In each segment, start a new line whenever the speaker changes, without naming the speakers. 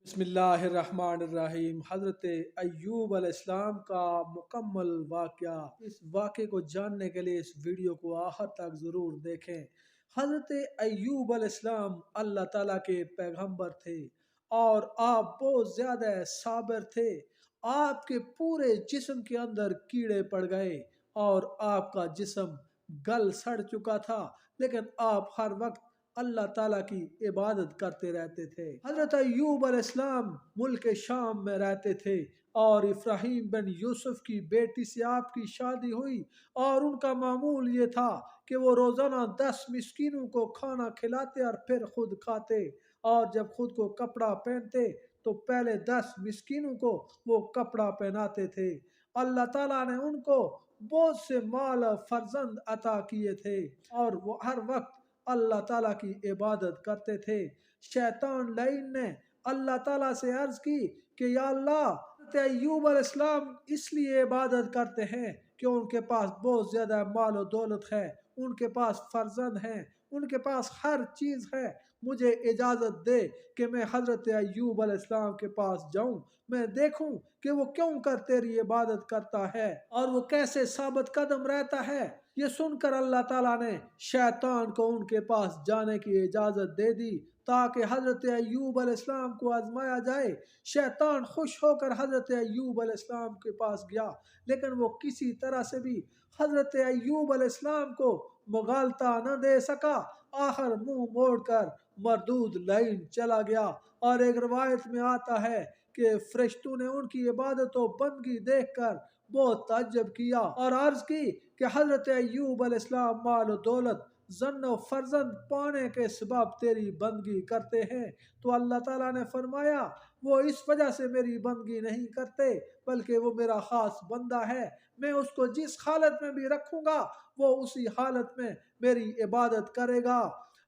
بسم اللہ الرحمن الرحیم۔ حضرت ایوب علیہ السلام کا مکمل واقعہ، اس واقعے کو جاننے کے لیے اس ویڈیو کو آخر تک ضرور دیکھیں۔ حضرت ایوب علیہ السلام اللہ تعالیٰ کے پیغمبر تھے اور آپ بہت زیادہ صابر تھے۔ آپ کے پورے جسم کے اندر کیڑے پڑ گئے اور آپ کا جسم گل سڑ چکا تھا، لیکن آپ ہر وقت اللہ تعالیٰ کی عبادت کرتے رہتے تھے۔ حضرت ایوب علیہ السلام ملک شام میں رہتے تھے اور ابراہیم بن یوسف کی بیٹی سے آپ کی شادی ہوئی، اور ان کا معمول یہ تھا کہ وہ روزانہ 10 مسکینوں کو کھانا کھلاتے اور پھر خود کھاتے، اور جب خود کو کپڑا پہنتے تو پہلے 10 مسکینوں کو وہ کپڑا پہناتے تھے۔ اللہ تعالیٰ نے ان کو بہت سے مال اور فرزند عطا کیے تھے اور وہ ہر وقت اللہ تعالیٰ کی عبادت کرتے تھے۔ شیطان لعین نے اللہ تعالیٰ سے عرض کی کہ یا اللہ، حضرت ایوب علیہ السلام اس لیے عبادت کرتے ہیں کہ ان کے پاس بہت زیادہ مال و دولت ہے، ان کے پاس فرزند ہیں، ان کے پاس ہر چیز ہے، مجھے اجازت دے کہ میں حضرت ایوب علیہ السلام کے پاس جاؤں، میں دیکھوں کہ وہ کیوں کر تیری عبادت کرتا ہے اور وہ کیسے ثابت قدم رہتا ہے۔ یہ سن کر اللہ تعالیٰ نے شیطان کو ان کے پاس جانے کی اجازت دے دی تاکہ حضرت ایوب علیہ السلام کو آزمایا جائے۔ شیطان خوش ہو کر حضرت ایوب علیہ السلام کے پاس گیا، لیکن وہ کسی طرح سے بھی حضرت ایوب علیہ السلام کو مغالطہ نہ دے سکا۔ آخر منہ موڑ کر مردود لعین چلا گیا، اور ایک روایت میں آتا ہے کہ فرشتوں نے ان کی عبادت و بندگی دیکھ کر بہت تعجب کیا اور عرض کی کہ حضرت ایوب علیہ السلام مال و دولت، زن و فرزند پانے کے سبب تیری بندگی کرتے ہیں، تو اللہ تعالیٰ نے فرمایا وہ اس وجہ سے میری بندگی نہیں کرتے بلکہ وہ میرا خاص بندہ ہے، میں اس کو جس حالت میں بھی رکھوں گا وہ اسی حالت میں میری عبادت کرے گا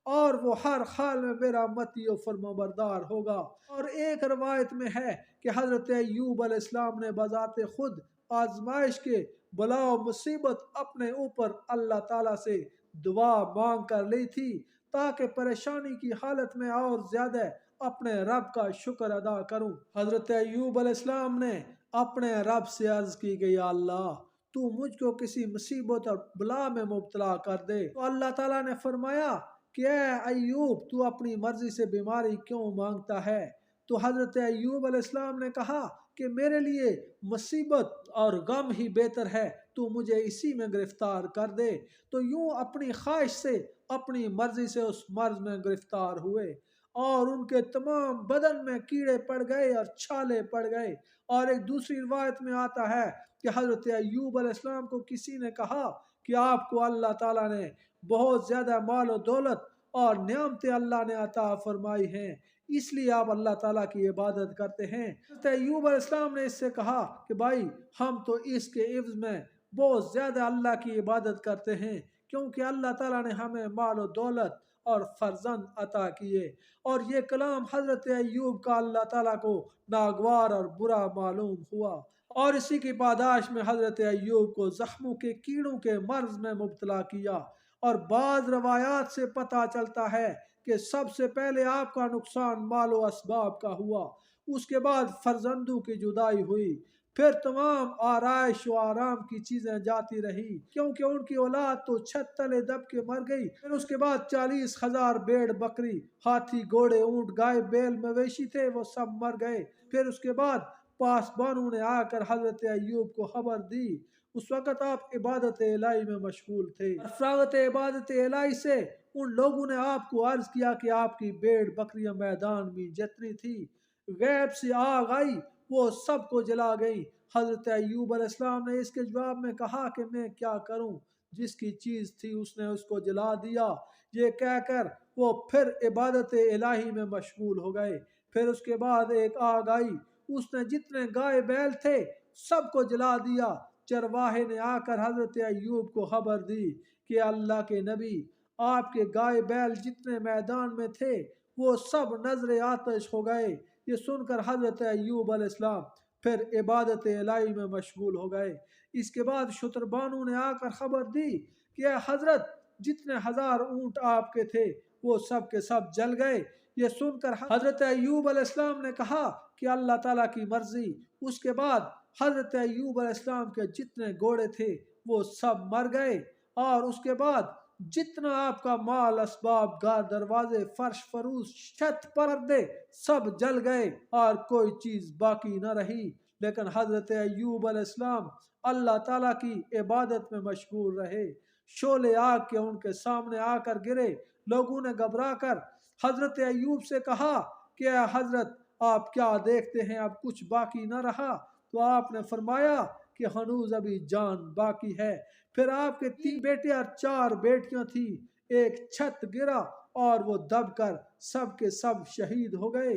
اور وہ ہر حال میں میرا مطیع و فرمانبردار ہوگا۔ اور ایک روایت میں ہے کہ حضرت ایوب علیہ السلام نے بذات خود آزمائش کے بلا و مصیبت اپنے اوپر اللہ تعالیٰ سے دعا مانگ کر لی تھی تاکہ پریشانی کی حالت میں اور زیادہ اپنے رب کا شکر ادا کروں۔ حضرت ایوب علیہ السلام نے اپنے رب سے عرض کی کہ یا اللہ، تو مجھ کو کسی مصیبت اور بلا میں مبتلا کر دے۔ تو اللہ تعالیٰ نے فرمایا کہ اے ایوب، تو اپنی مرضی سے بیماری کیوں مانگتا ہے؟ تو حضرت ایوب علیہ السلام نے کہا کہ میرے لیے مصیبت اور غم ہی بہتر ہے، تو مجھے اسی میں گرفتار کر دے۔ تو یوں اپنی خواہش سے، اپنی مرضی سے اس مرض میں گرفتار ہوئے اور ان کے تمام بدن میں کیڑے پڑ گئے اور چھالے پڑ گئے۔ اور ایک دوسری روایت میں آتا ہے کہ حضرت ایوب علیہ السلام کو کسی نے کہا کہ آپ کو اللہ تعالیٰ نے بہت زیادہ مال و دولت اور نعمتیں اللہ نے عطا فرمائی ہیں، اس لیے آپ اللہ تعالیٰ کی عبادت کرتے ہیں۔ حضرت ایوب علیہ السلام نے اس سے کہا کہ بھائی، ہم تو اس کے عوض میں بہت زیادہ اللہ کی عبادت کرتے ہیں، کیونکہ اللہ تعالیٰ نے ہمیں مال و دولت اور فرزند عطا کیے۔ اور یہ کلام حضرت ایوب کا اللہ تعالیٰ کو ناگوار اور برا معلوم ہوا، اور اسی کی پاداش میں حضرت ایوب کو زخموں کے کیڑوں کے مرض میں مبتلا کیا۔ اور بعض روایات سے پتہ چلتا ہے کہ سب سے پہلے آپ کا نقصان مال و اسباب کا ہوا، اس کے بعد فرزندوں کی جدائی ہوئی، پھر تمام آرائش و آرام کی چیزیں جاتی رہی کیونکہ ان کی اولاد تو چھت تلے دب کے مر گئی۔ پھر اس کے بعد 40,000 بھیڑ بکری، ہاتھی، گھوڑے، اونٹ، گائے، بیل، مویشی تھے، وہ سب مر گئے۔ پھر اس کے بعد پاسبانوں نے آ کر حضرت ایوب کو خبر دی۔ اس وقت آپ عبادت الہی میں مشغول تھے۔ فراغت عبادت الہی سے ان لوگوں نے آپ کو عرض کیا کہ آپ کی بھیڑ بکریاں میدان میں جتنی تھی غیب سے آگ آئی، وہ سب کو جلا گئی۔ حضرت ایوب علیہ السلام نے اس کے جواب میں کہا کہ میں کیا کروں، جس کی چیز تھی اس نے اس کو جلا دیا۔ یہ کہہ کر وہ پھر عبادت الہی میں مشغول ہو گئے۔ پھر اس کے بعد ایک آگ آئی، اس نے جتنے گائے بیل تھے سب کو جلا دیا۔ چرواہے نے آ کر حضرت ایوب کو خبر دی کہ اللہ کے نبی، آپ کے گائے بیل جتنے میدان میں تھے وہ سب نذر آتش ہو گئے۔ یہ سن کر حضرت ایوب علیہ السلام پھر عبادت الہی میں مشغول ہو گئے۔ اس کے بعد شتربانوں نے آ کر خبر دی کہ اے حضرت، جتنے 1000 اونٹ آپ کے تھے وہ سب کے سب جل گئے۔ یہ سن کر حضرت ایوب علیہ السلام نے کہا کہ اللہ تعالیٰ کی مرضی۔ اس کے بعد حضرت ایوب علیہ السلام کے جتنے گھوڑے تھے وہ سب مر گئے، اور اس کے بعد جتنا آپ کا مال اسباب، گھر، دروازے، فرش، فروش، چھت، پردے سب جل گئے اور کوئی چیز باقی نہ رہی۔ لیکن حضرت ایوب علیہ السلام اللہ تعالیٰ کی عبادت میں مشغول رہے۔ شعلے آگ کے ان کے سامنے آ کر گرے۔ لوگوں نے گھبرا کر حضرت ایوب سے کہا کہ اے حضرت آپ کیا دیکھتے ہیں، اب کچھ باقی نہ رہا؟ تو آپ نے فرمایا کہ ہنوز ابھی جان باقی ہے۔ پھر آپ کے 3 بیٹے اور 4 بیٹیاں تھیں، ایک چھت گرا اور وہ دب کر سب کے سب شہید ہو گئے،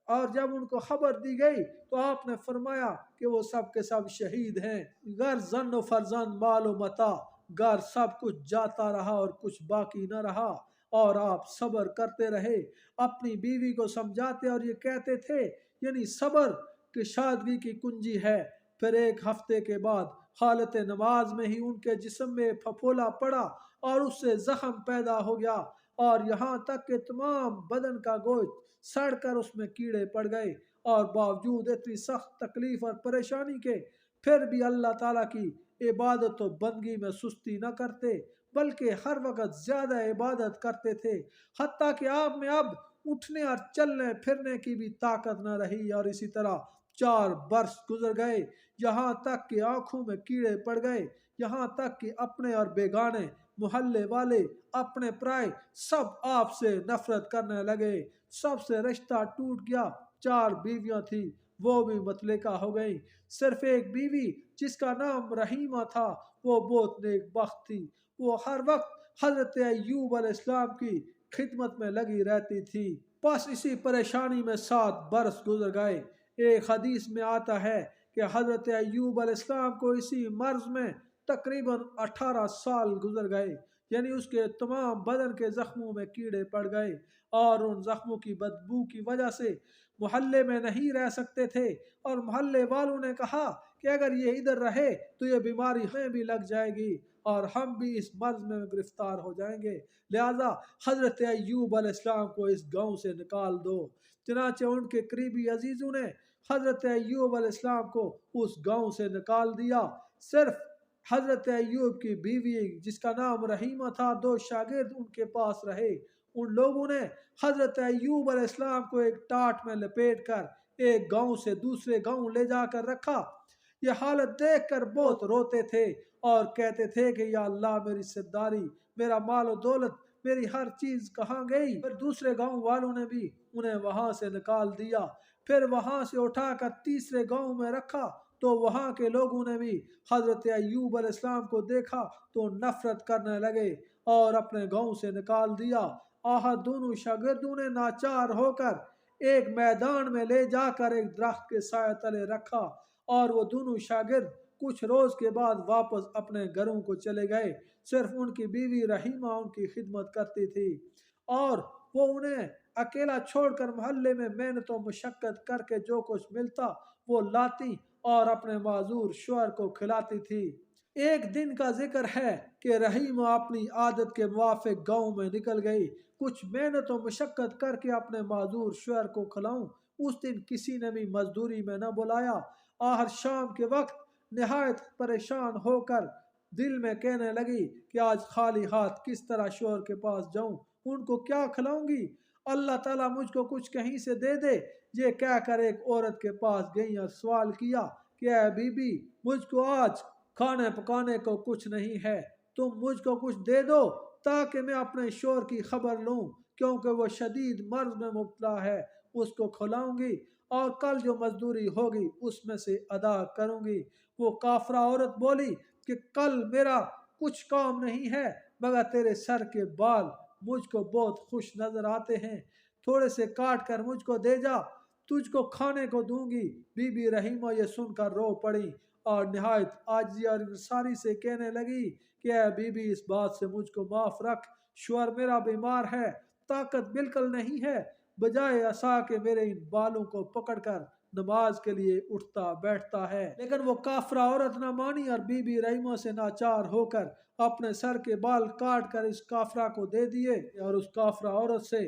اور جب ان کو خبر دی گئی تو آپ نے فرمایا کہ وہ سب کے سب شہید ہیں۔ گھر، زن و فرزند، مال و متاع، گھر سب کچھ جاتا رہا اور کچھ باقی نہ رہا، اور آپ صبر کرتے رہے، اپنی بیوی کو سمجھاتے اور یہ کہتے تھے، یعنی صبر کی شادگی کی کنجی ہے۔ پھر 1 ہفتے کے بعد حالت نماز میں ہی ان کے جسم میں پھپھولا پڑا اور اس سے زخم پیدا ہو گیا، اور یہاں تک کہ تمام بدن کا گوشت سڑ کر اس میں کیڑے پڑ گئے، اور باوجود اتنی سخت تکلیف اور پریشانی کے پھر بھی اللہ تعالیٰ کی عبادت و بندگی میں سستی نہ کرتے، بلکہ ہر وقت زیادہ عبادت کرتے تھے، حتیٰ کہ آپ میں اب اٹھنے اور چلنے پھرنے کی بھی طاقت نہ رہی۔ اور اسی طرح 4 برس گزر گئے، یہاں تک کہ آنکھوں میں کیڑے پڑ گئے، یہاں تک کہ اپنے اور بیگانے، محلے والے، اپنے پرائے سب آپ سے نفرت کرنے لگے، سب سے رشتہ ٹوٹ گیا۔ 4 بیویاں تھیں، وہ بھی مطلقہ ہو گئیں، صرف ایک بیوی جس کا نام رحیمہ تھا وہ بہت نیک بخت تھی، وہ ہر وقت حضرت ایوب علیہ السلام کی خدمت میں لگی رہتی تھی۔ بس اسی پریشانی میں 7 برس گزر گئے۔ ایک حدیث میں آتا ہے کہ حضرت ایوب علیہ السلام کو اسی مرض میں تقریباً 18 سال گزر گئے، یعنی اس کے تمام بدن کے زخموں میں کیڑے پڑ گئے، اور ان زخموں کی بدبو کی وجہ سے محلے میں نہیں رہ سکتے تھے، اور محلے والوں نے کہا کہ اگر یہ ادھر رہے تو یہ بیماری ہمیں بھی لگ جائے گی اور ہم بھی اس مرض میں گرفتار ہو جائیں گے، لہذا حضرت ایوب علیہ السلام کو اس گاؤں سے نکال دو۔ چنانچہ ان کے قریبی عزیزوں نے حضرت ایوب علیہ السلام کو اس گاؤں سے نکال دیا۔ صرف حضرت ایوب کی بیوی جس کا نام رحیمہ تھا، 2 شاگرد ان کے پاس رہے۔ ان لوگوں نے حضرت ایوب علیہ السلام کو ایک ٹاٹ میں لپیٹ کر ایک گاؤں سے دوسرے گاؤں لے جا کر رکھا۔ یہ حالت دیکھ کر بہت روتے تھے اور کہتے تھے کہ یا اللہ میری سرداری، میرا مال و دولت، میری ہر چیز کہاں گئی؟ پھر دوسرے گاؤں والوں نے بھی انہیں وہاں سے نکال دیا، پھر وہاں سے اٹھا کر تیسرے گاؤں میں رکھا، تو وہاں کے لوگوں نے بھی حضرت ایوب علیہ السلام کو دیکھا تو نفرت کرنے لگے اور اپنے گاؤں سے نکال دیا۔ دونوں شاگردوں نے ناچار ہو کر ایک میدان میں لے جا کر ایک درخت کے سائے تلے رکھا، اور وہ دونوں شاگرد کچھ روز کے بعد واپس اپنے گھروں کو چلے گئے۔ صرف ان کی بیوی رحیمہ ان کی خدمت کرتی تھی، اور وہ انہیں اکیلا چھوڑ کر محلے میں محنت و مشقت کر کے جو کچھ ملتا وہ لاتی اور اپنے معذور شوہر کو کھلاتی تھی۔ ایک دن کا ذکر ہے کہ رحیمہ اپنی عادت کے موافق گاؤں میں نکل گئی، کچھ محنت و مشقت کر کے اپنے معذور شوہر کو کھلاؤں۔ اس دن کسی نے بھی مزدوری میں نہ بلایا۔ آخر شام کے وقت نہایت پریشان ہو کر دل میں کہنے لگی کہ آج خالی ہاتھ کس طرح شوہر کے پاس جاؤں، ان کو کیا کھلاؤں گی؟ اللہ تعالیٰ مجھ کو کچھ کہیں سے دے دے۔ یہ کہہ کر ایک عورت کے پاس گئی اور سوال کیا کہ اے بی بی، مجھ کو آج کھانے پکانے کو کچھ نہیں ہے، تم مجھ کو کچھ دے دو تاکہ میں اپنے شوہر کی خبر لوں، کیونکہ وہ شدید مرض میں مبتلا ہے، اس کو کھلاؤں گی اور کل جو مزدوری ہوگی اس میں سے ادا کروں گی۔ وہ کافرہ عورت بولی کہ کل میرا کچھ کام نہیں ہے مگر تیرے سر کے بال مجھ کو بہت خوش نظر آتے ہیں، تھوڑے سے کاٹ کر مجھ کو دے جا، تجھ کو کھانے کو دوں گی۔ بی بی رحیمہ یہ سن کر رو پڑی اور نہایت عاجزی اور انکساری سے کہنے لگی کہ اے بی بی، اس بات سے مجھ کو معاف رکھ، شوہر میرا بیمار ہے، طاقت بالکل نہیں ہے، بجائے عصا کے میرے ان بالوں کو پکڑ کر نماز کے لیے اٹھتا بیٹھتا ہے۔ لیکن وہ کافرہ عورت نہ مانی اور بی بی رحیمہ سے ناچار ہو کر اپنے سر کے بال کاٹ کر اس کافرہ کو دے دیے اور اس کافرہ عورت سے